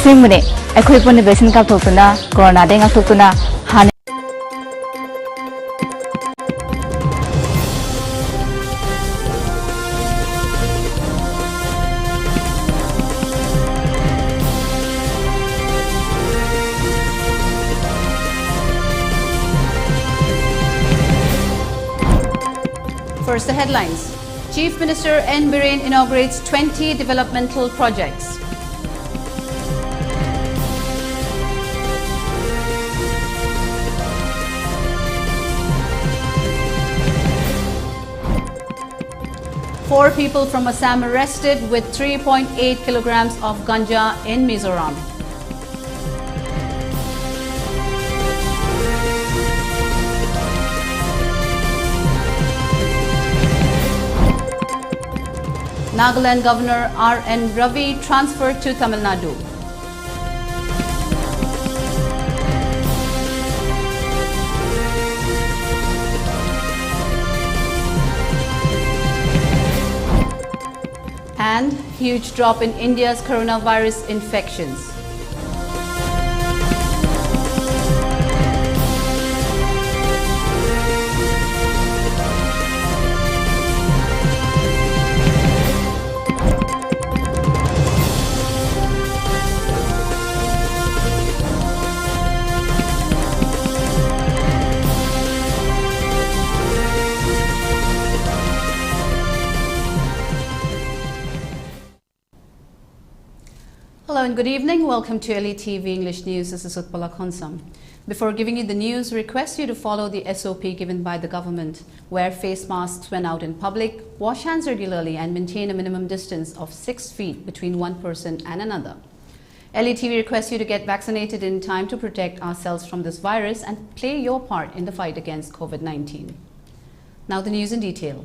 Asingmune, akhoi pun vaccine ka thokna, corona de nga thokna han. First, the headlines. Chief Minister N. Biren inaugurates 20 developmental projects. Four people from Assam arrested with 3.8 kilograms of ganja in Mizoram. Nagaland Governor R.N. Ravi transferred to Tamil Nadu. And huge drop in India's coronavirus infections. Hello and good evening. Welcome to ELITETV English News. This is UTPALA. Before giving you the news, we request you to follow the SOP given by the government. Wear face masks when out in public, wash hands regularly and maintain a minimum distance of 6 feet between one person and another. ELITETV requests you to get vaccinated in time to protect ourselves from this virus and play your part in the fight against COVID-19. Now the news in detail.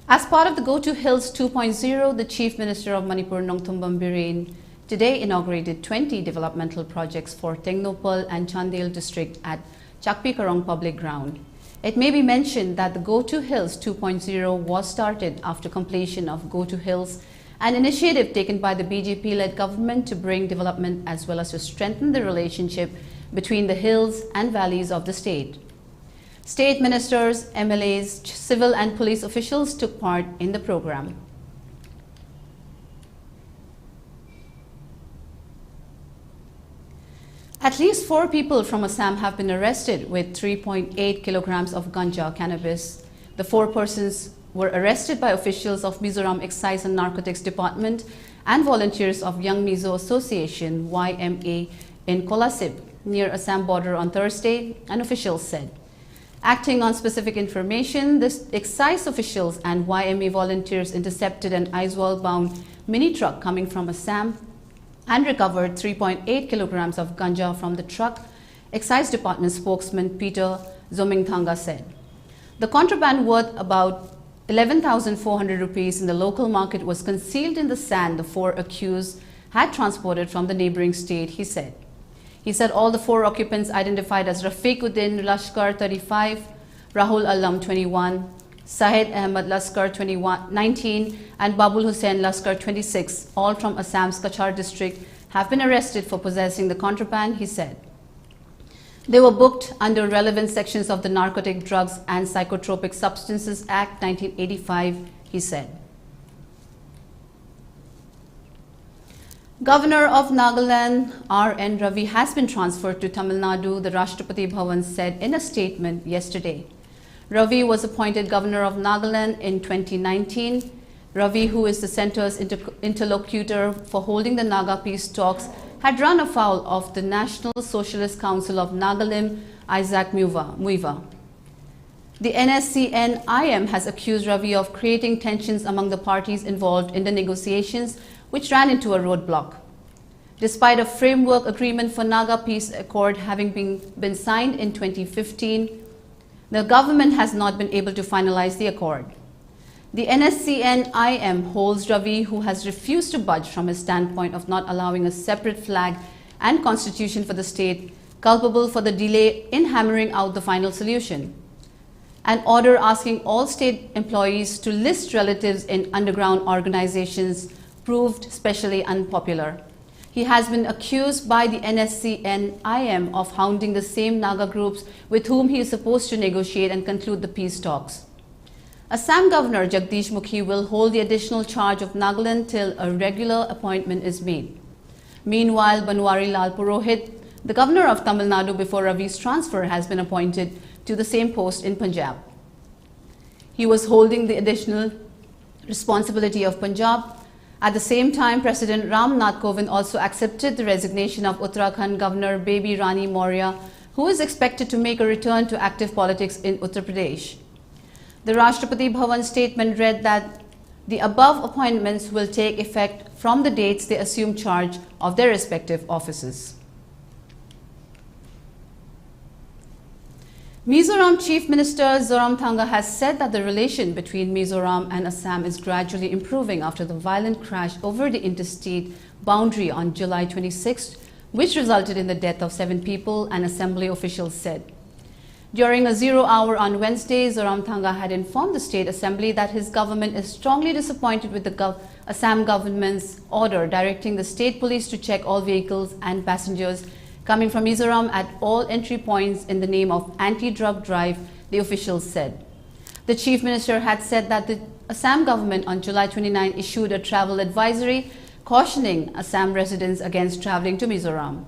As part of the Go to Hills 2.0, the Chief Minister of Manipur, Nongthombam Biren, today inaugurated 20 developmental projects for Tengnopal and Chandel district at Chakpikarong Public Ground. It may be mentioned that the Go to Hills 2.0 was started after completion of Go to Hills, an initiative taken by the BJP-led government to bring development as well as to strengthen the relationship between the hills and valleys of the state. State ministers, MLAs, civil and police officials took part in the program. At least 4 people from Assam have been arrested with 3.8 kilograms of ganja cannabis. The 4 persons were arrested by officials of Mizoram Excise and Narcotics Department and volunteers of Young Mizo Association YMA in Kolasib near Assam border on Thursday, an official said. Acting on specific information, the excise officials and YMA volunteers intercepted an Aizawl-bound mini truck coming from Assam and recovered 3.8 kilograms of ganja from the truck, Excise Department spokesman Peter Zomingthanga said. The contraband worth about 11,400 rupees in the local market was concealed in the sand the 4 accused had transported from the neighboring state, he said. He said all the 4 occupants identified as Rafiquddin Lashkar 35, Rahul Alam 21, Sahid Ahmad Laskar 19 and Babul Hussain Laskar 26, all from Assam's Kachar district, have been arrested for possessing the contraband, he said. They were booked under relevant sections of the Narcotic Drugs and Psychotropic Substances Act 1985, he said. Governor of Nagaland R.N. Ravi has been transferred to Tamil Nadu, the Rashtrapati Bhavan said in a statement yesterday. Ravi was appointed Governor of Nagaland in 2019. Ravi, who is the centre's interlocutor for holding the Naga peace talks, had run afoul of the National Socialist Council of Nagalim, Isaac Muiva. The NSCN-IM has accused Ravi of creating tensions among the parties involved in the negotiations, which ran into a roadblock. Despite a framework agreement for Naga Peace Accord having been signed in 2015, the government has not been able to finalize the accord. The NSCN-IM holds Ravi, who has refused to budge from his standpoint of not allowing a separate flag and constitution for the state, culpable for the delay in hammering out the final solution. An order asking all state employees to list relatives in underground organizations proved especially unpopular. He has been accused by the NSCN-IM of hounding the same Naga groups with whom he is supposed to negotiate and conclude the peace talks. Assam Governor Jagdish Mukhi will hold the additional charge of Nagaland till a regular appointment is made. Meanwhile, Banwari Lal Purohit, the governor of Tamil Nadu before Ravi's transfer, has been appointed to the same post in Punjab. He was holding the additional responsibility of Punjab. At the same time, President Ram Nath Kovind also accepted the resignation of Uttarakhand Governor Baby Rani Maurya, who is expected to make a return to active politics in Uttar Pradesh. The Rashtrapati Bhavan statement read that the above appointments will take effect from the dates they assume charge of their respective offices. Mizoram Chief Minister Zoramthanga has said that the relation between Mizoram and Assam is gradually improving after the violent crash over the interstate boundary on July 26, which resulted in the death of 7 people, an assembly official said. During a 0 hour on Wednesday, Zoramthanga had informed the State Assembly that his government is strongly disappointed with the Assam government's order directing the state police to check all vehicles and passengers coming from Mizoram at all entry points in the name of anti-drug drive, the officials said. The Chief Minister had said that the Assam government on July 29 issued a travel advisory cautioning Assam residents against travelling to Mizoram.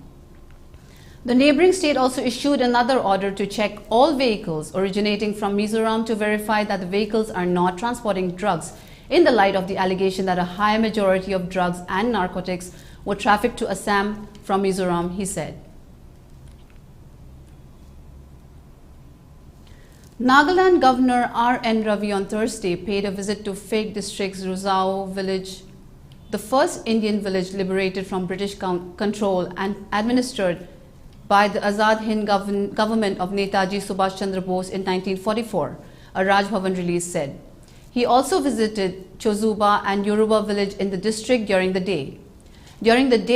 The neighbouring state also issued another order to check all vehicles originating from Mizoram to verify that the vehicles are not transporting drugs, in the light of the allegation that a high majority of drugs and narcotics were trafficked to Assam from Mizoram, he said. Nagaland Governor R.N. Ravi on Thursday paid a visit to Fake District's Ruzao village, the first Indian village liberated from British control and administered by the Azad Hind government of Netaji Subhash Chandra Bose in 1944, a Raj Bhavan release said. He also visited Chozuba and Yoruba village in the district during the day. During his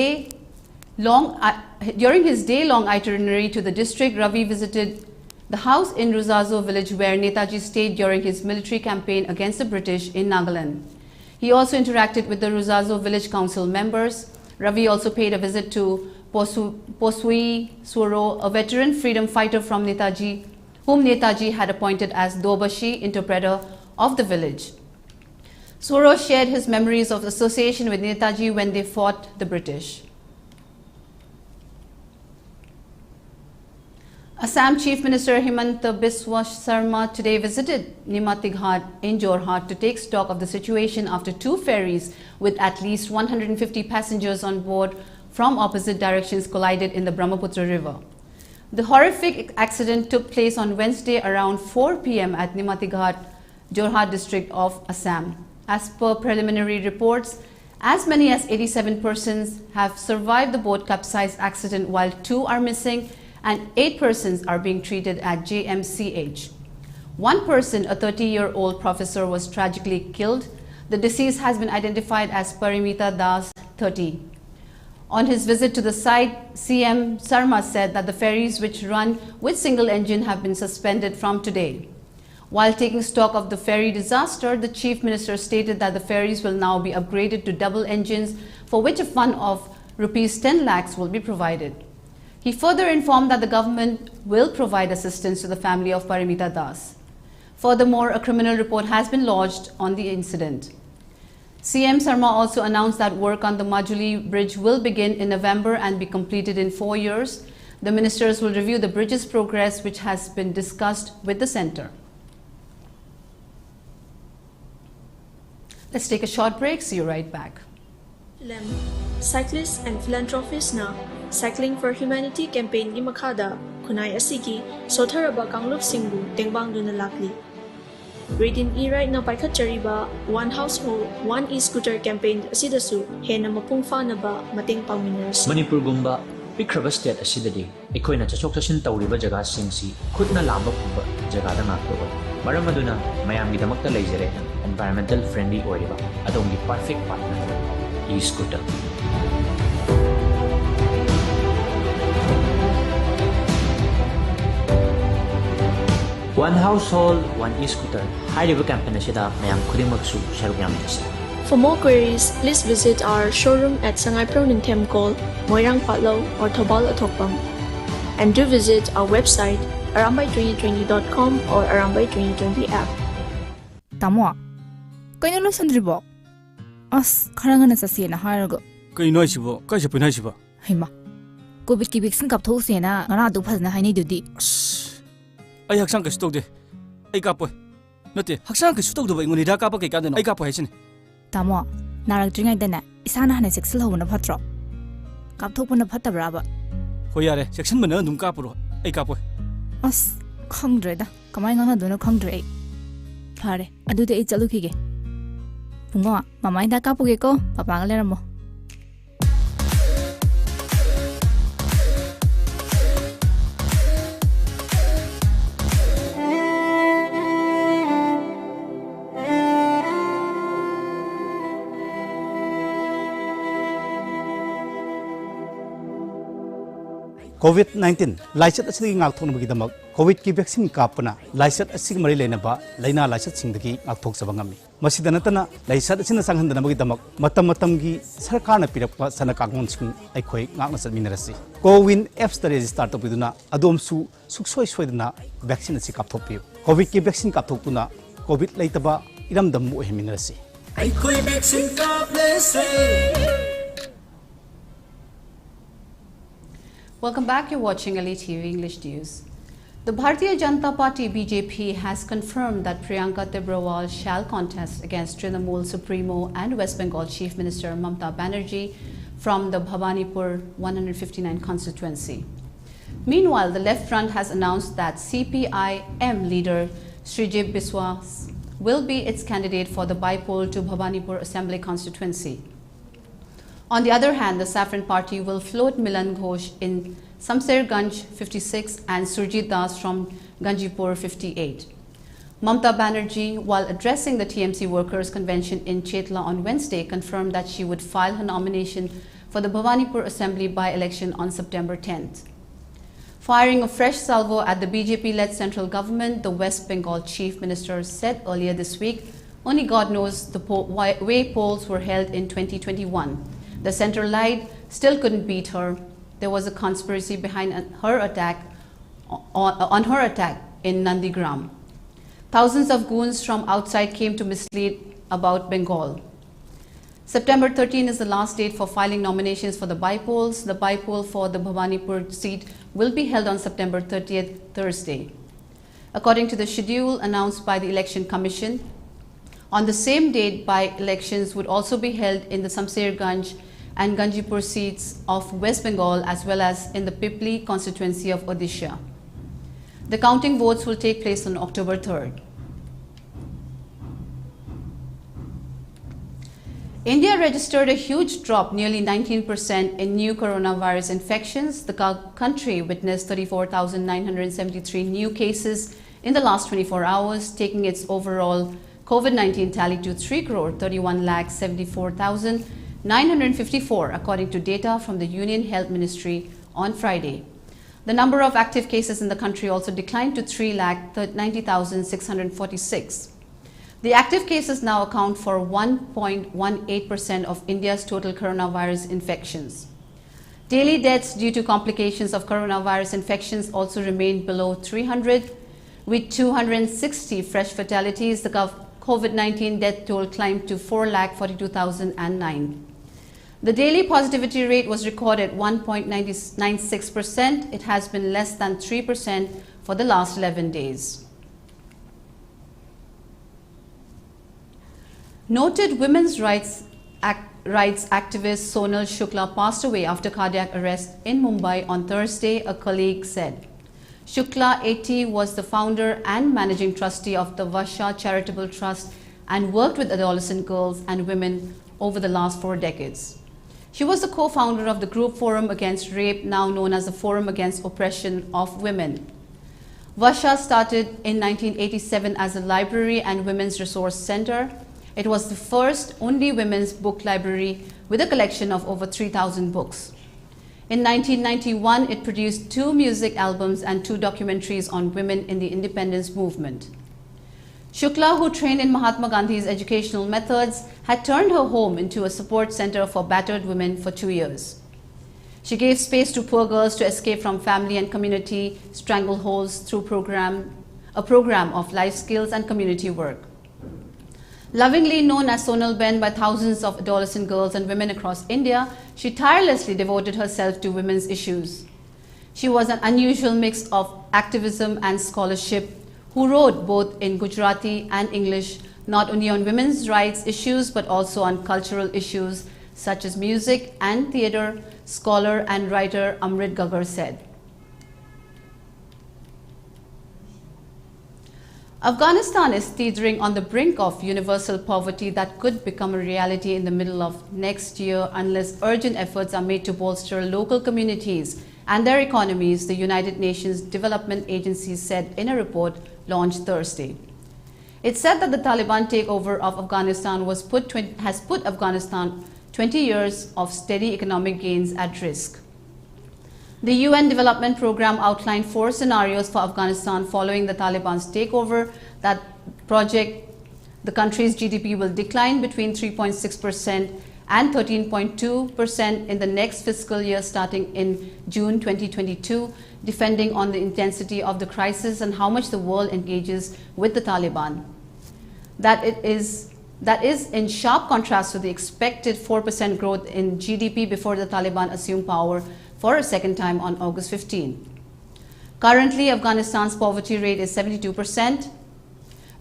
day-long itinerary to the district, Ravi visited the house in Ruzazo village where Netaji stayed during his military campaign against the British in Nagaland. He also interacted with the Ruzazo village council members. Ravi also paid a visit to Posui Swaro, a veteran freedom fighter from Netaji, whom Netaji had appointed as Dobashi, interpreter of the village. Swaro shared his memories of association with Netaji when they fought the British. Assam Chief Minister Himanta Biswa Sarma today visited Nimati Ghat in Jorhat to take stock of the situation after 2 ferries with at least 150 passengers on board from opposite directions collided in the Brahmaputra River. The horrific accident took place on Wednesday around 4 p.m. at Nimati Ghat, Jorhat district of Assam. As per preliminary reports, as many as 87 persons have survived the boat capsize accident, while 2 are missing and 8 persons are being treated at JMCH. 1 person, a 30-year-old professor, was tragically killed. The deceased has been identified as Parimita Das, 30. On his visit to the site, CM Sarma said that the ferries which run with single engine have been suspended from today. While taking stock of the ferry disaster, the Chief Minister stated that the ferries will now be upgraded to double engines, for which a fund of Rs 10 lakhs will be provided. He further informed that the government will provide assistance to the family of Parimita Das. Furthermore, a criminal report has been lodged on the incident. CM Sarma also announced that work on the Majuli bridge will begin in November and be completed in 4 years. The ministers will review the bridge's progress, which has been discussed with the centre. Let's take a short break. See you right back. Cyclists and philanthropists na Cycling for Humanity campaign gi makada khunai asigi sotharaba kanglup singbu tengbang duna lakli. Reading e-ride na paikhat chariba One Household, One E-Scooter campaign asidasu hena mapungfa na ba mateng pangminers. Manipur gumba pikraba state asidadi ekoina chachok chachin tawriba jaga singsi khutna lamba pumba jaga da ngakto maram aduna mayam gi damakta leijare environmental friendly oiriba adongi perfect partner E-Scooter. One Household, One E-Scooter. Hariba campaign asida mayam khudimagsu sarugam disi. For more queries, please visit our showroom at Sangai Pronintem Call, Moirang Patlo, or Thobal Atokpam. And do visit our website arambay2020.com or arambay2020 app. Tamo, kaya lo sandribo? As karangan sa siya na harago. Kaya noy sibo, kaya siya pinay siba. Hima, COVID ki vaccine kap thau siya na ngana du phas na hai ni dudi. Ay haksang ka stog de. Ay kapoy. Nate, haksang ka stog do ba inguni da ka pa kay kada no. Ay kapoy sin. Tamo, narak dringai dana isana hana sexual ho na phatro. Kap thau puna phatabra ba. Hoyare, section mana dum ka puro. Ay kapoy. As khangdre da kamai ngana do na khangdre. Phare, adu de chalu khige. Pungo, mamai da ka puge ko, papa ga leramo. COVID-19 lysate असि ngakthon bagi damak COVID ki vaccine kapna lysate असि mari lena ba laina lysate singdagi ngakthok sabangami masida natana lysate asina sanghandana bagi damak matam gi sarkar na pirakpa sana kangon sing aikhoi ngakna satminarasi Cowin apps ta register to biduna adom su suksoi soidana vaccine asi kapthokpiu COVID ki vaccine kapthokpuna COVID laitaba iramdam mu heminarasi aikhoi vaccine kaplese. Welcome back. You're watching ELITETV English News. The Bharatiya Janata Party (BJP) has confirmed that Priyanka Tibrawal shall contest against Trinamool Supremo and West Bengal Chief Minister Mamata Banerjee from the Bhabanipur 159 constituency. Meanwhile, the Left Front has announced that CPI-M leader Srijit Biswas will be its candidate for the bypoll to Bhabanipur Assembly constituency. On the other hand, the Saffron Party will float Milan Ghosh in Samserganj 56 and Surjit Das from Ganjipur 58. Mamata Banerjee, while addressing the TMC Workers' Convention in Chetla on Wednesday, confirmed that she would file her nomination for the Bhabanipur Assembly by-election on September 10th. Firing a fresh salvo at the BJP-led central government, the West Bengal Chief Minister said earlier this week, only God knows the way polls were held in 2021. The centre lied, still couldn't beat her. There was a conspiracy behind her attack on her attack in Nandigram. Thousands of goons from outside came to mislead about Bengal. September 13 is the last date for filing nominations for the bypolls. The bypoll for the Bhabanipur seat will be held on September 30th, Thursday. According to the schedule announced by the Election Commission, on the same date, by-elections would also be held in the Samserganj and Ganjipur seats of West Bengal as well as in the Pipli constituency of Odisha. The counting votes will take place on October 3rd. India registered a huge drop, nearly 19%, in new coronavirus infections. The country witnessed 34,973 new cases in the last 24 hours, taking its overall COVID-19 tally to 3,31,74,954, according to data from the Union Health Ministry on Friday. The number of active cases in the country also declined to 3,90,646. The active cases now account for 1.18% of India's total coronavirus infections. Daily deaths due to complications of coronavirus infections also remained below 300, with 260 fresh fatalities. The COVID-19 death toll climbed to 4,42,009. The daily positivity rate was recorded 1.96%. It has been less than 3% for the last 11 days. Noted women's rights activist Sonal Shukla passed away after cardiac arrest in Mumbai on Thursday, a colleague said. Shukla, 80, was the founder and managing trustee of the Vasha Charitable Trust and worked with adolescent girls and women over the last 4 decades. She was the co-founder of the group Forum Against Rape, now known as the Forum Against Oppression of Women. Vasha started in 1987 as a library and women's resource center. It was the first only women's book library with a collection of over 3,000 books. In 1991, it produced 2 music albums and 2 documentaries on women in the independence movement. Shukla, who trained in Mahatma Gandhi's educational methods, had turned her home into a support center for battered women for 2 years. She gave space to poor girls to escape from family and community strangleholds through a program of life skills and community work. Lovingly known as Sonal Ben by thousands of adolescent girls and women across India, she tirelessly devoted herself to women's issues. She was an unusual mix of activism and scholarship, who wrote both in Gujarati and English, not only on women's rights issues but also on cultural issues such as music and theatre, scholar and writer Amrit Gagar said. Afghanistan is teetering on the brink of universal poverty that could become a reality in the middle of next year unless urgent efforts are made to bolster local communities and their economies, the United Nations Development Agency said in a report launched Thursday. It said that the Taliban takeover of Afghanistan has put Afghanistan 20 years of steady economic gains at risk. The UN Development Program outlined 4 scenarios for Afghanistan following the Taliban's takeover. That project, the country's GDP will decline between 3.6% and 13.2% in the next fiscal year starting in June 2022, depending on the intensity of the crisis and how much the world engages with the Taliban. That is in sharp contrast to the expected 4% growth in GDP before the Taliban assumed power for a second time on August 15. Currently, Afghanistan's poverty rate is 72%.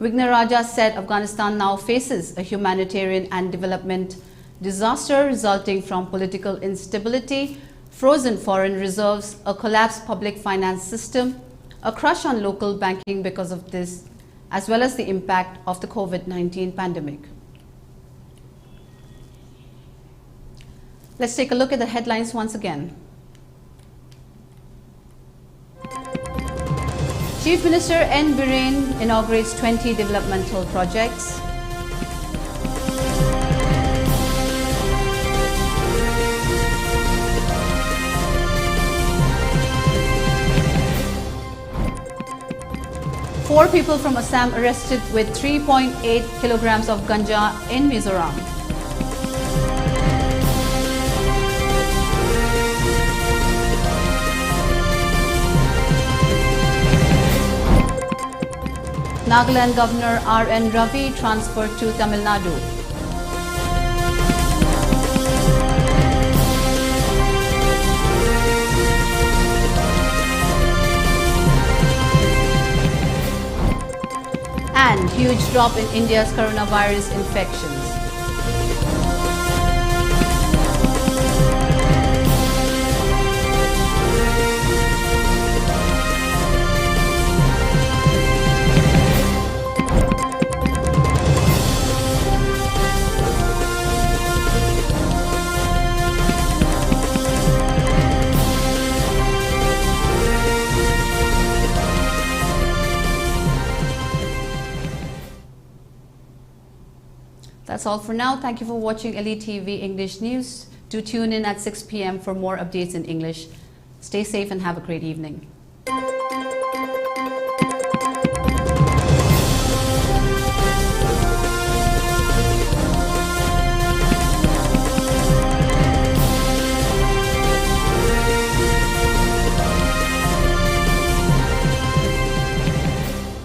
Vignaraja said Afghanistan now faces a humanitarian and development disaster resulting from political instability, frozen foreign reserves, a collapsed public finance system, a crush on local banking because of this, as well as the impact of the COVID-19 pandemic. Let's take a look at the headlines once again. Chief Minister N. Biren inaugurates 20 developmental projects. Four people from Assam arrested with 3.8 kilograms of ganja in Mizoram. Nagaland Governor R.N. Ravi transferred to Tamil Nadu. And huge drop in India's coronavirus infections. That's all for now. Thank you for watching ELITETV English News. Do tune in at 6 p.m. for more updates in English. Stay safe and have a great evening.